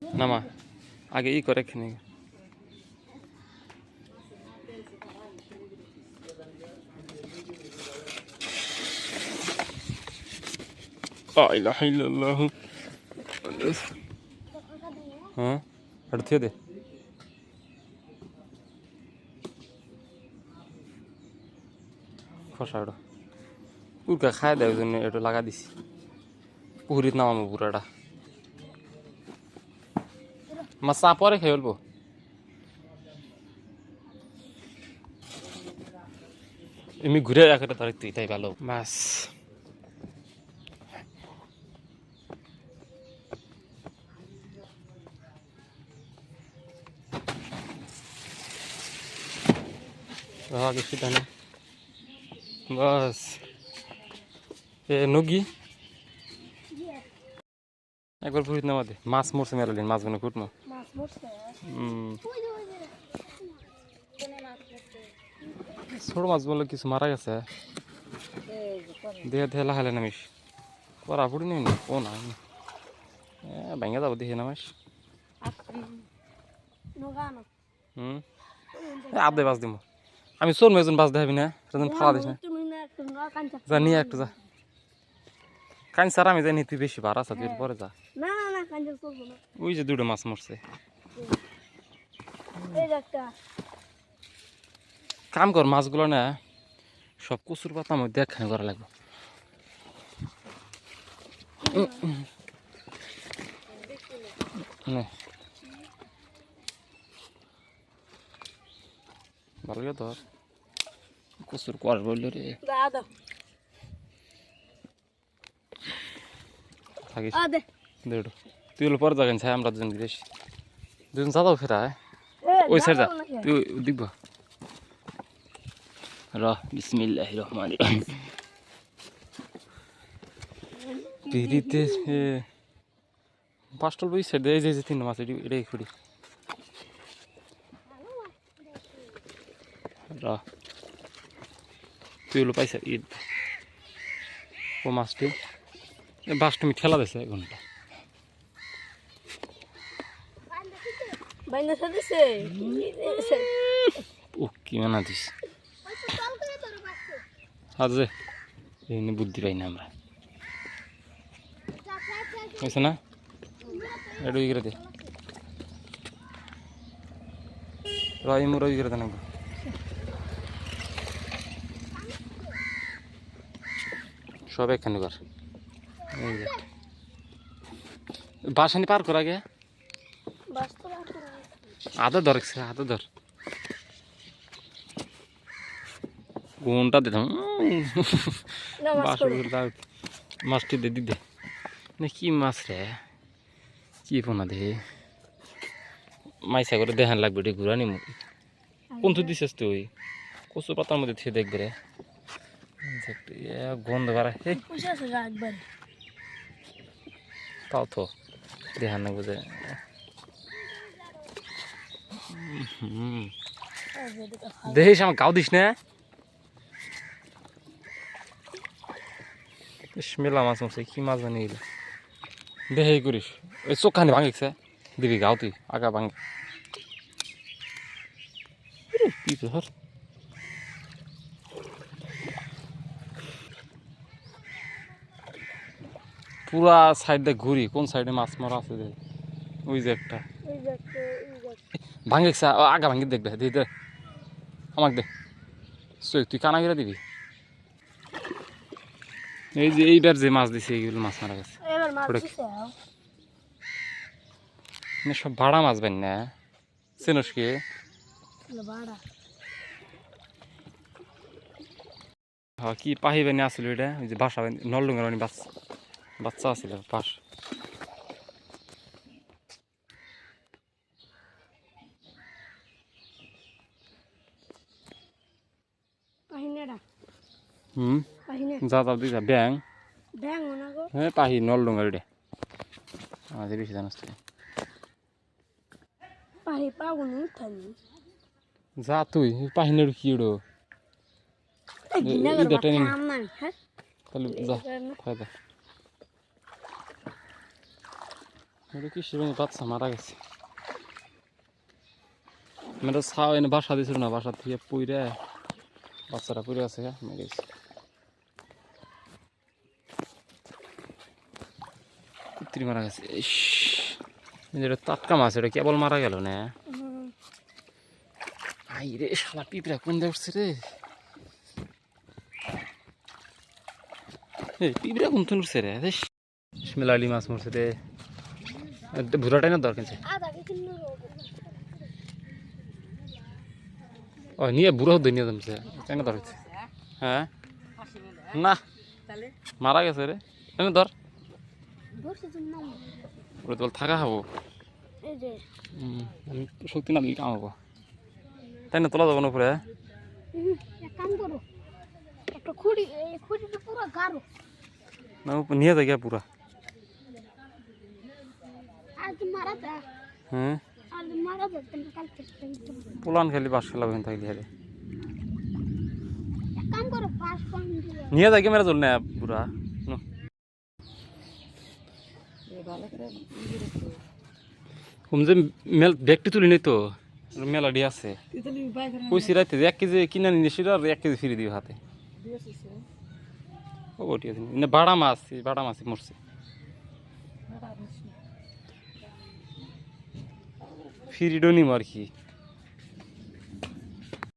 নামা আগে ই করে খেয়ে হ্যাঁ এটা থিয়ে দে খসা ওটা পুরকা খাই দেয় ওই জন্য এটা লাগা দিছি পুকুরিত নামাবো পুরাটা মাছ চা পরে খেয়ে বলবো এমনি ঘুরে রাখাটা ধরে তুই তাই ভালো মাছ বাস এ নগি একবার পুকুরিত নামা দে মাছ মরছে মেলাদিন মাছগুলো কুটনো ছোট মাছ বলে কিছু মারা গেছে দেহে দেহে লাহালে নামিস পরা পড়ি নেই ও না ভেঙে যাবো দেখে নামিস আদে বাস দিব আমি চোর মেজন বাস দেখাবি না ফালা দিস না যা নিয়ে একটু যা কান স্যার আমি জানি তুই বেশি ভাড়া আছে তুই পরে যা ওই যে দুটো মাছ মরছে কাম কর মাছগুলো না সব কচুর পাতা মধ্যে একখানে করা লাগবে ভালো ধর কচুর কর বলল রে থাকিস দেড় তুই হলো পরে যাবেন ছাই আমরা দুজন বেশি দুজন যাও ফেরা ওই সাইড যা তুই দেখব বিসমিল্লাহির রহমানির রহিম পিরিতে পাঁচটল বই সাইড এই যে তিন মাছ এটাই খুঁড়ি তুই হলো পাইছা ঈদ ও মাছটি বাস তুমি ঠেলা দিছে 1 ঘন্টা ও কি মানা দিস আজ এই বুদ্ধি পাই না আমরা হয়েছে না এটা করে দে মুর করে দেন সব এখানে কর বাসানি পার করা গে আদা ধর আদা ধর ঘন্টা দিতাম মাছটি দে দিদে না কি মাছ রে কি পোনা দে মাইসা করে দেখান লাগবে রে ঘুরানি কোনথু দিছিস তুই কচু পাতার মধ্যে থিয়ে দেখবে রে গন্ধ বাড়া তাও তো দেখান লাগবে যে দেখিস আমার গাও দিস না মেলা মাছ মাছ কি মাছ জানি দেখে করিস ওই চোখানি ভাঙিছে দিবি গাও তুই আগা ভাঙি কি ধর পুরা সাইডে ঘুরি কোন সাইডে মাছ মারা আছে ওই যে একটা ভাঙিছে আগা ভাঙি দেখবে দে আমাকে দে তুই কানা গিরা দিবি এই যে এইবার যে মাছ দিছে এইগুলো মাছ মারা গেছে সব ভাড়া মাছ বান না চেনস কি কি পাহি বানি আসছিল এটা ওই যে বাসা নলডুঙ্গার বাচ্চা আছিল পাশ যা যাও দিছা ব্যাং হ্যাঁ পাহি নলডুঙ্গার এটা আমাদের বেশি জানাস যা তুই পাহিনের কি উড়ো তাহলে যা খাই দা এটা কি সেরকম বাচ্চা মারা গেছে মেয়েটা ছাও এনে বাসা দিয়েছিল না বাসা থেকে পুইরে বাচ্চারা পুড়ে আছে মেরে গেছে কুত্রি মারা গেছে ইস এটা টাটকা মাছ এটা কেবল মারা গেল না আই রে শালা পিঁপড়া কোন দিয়ে উঠছে রে এই পিঁপড়া কোন থেকে উঠছে রে মেলালি মাছ মরছে রে ভুরাটাই না দরকার ও নিয়ে বুড়ো হতো নিয়ে জমছে তাই না দরকার হ্যাঁ না মারা গেছে রে এনে ধর ওরা তো থাকা খাবো আমি শক্তি না দিলে কামাবো তাই না তোলা যাবো না উপরে না নিয়ে যাই গিয়া পুরা হ্যাঁ পুলান খেলি বাস খেলা ওখানে থাকলে হারে নিয়ে যাই মেরা চল না পুরা যে ব্যাগটি তুলি নেই তো মেলা ডি আছে কইসি রাইতে 1 কেজি কিনে নিয়ে সেটা আর 1 কেজি ফিরে দিও হাতে ও ঠিক আছে না বাড়া মাছ মরছে ফিরিডো নিম আর কি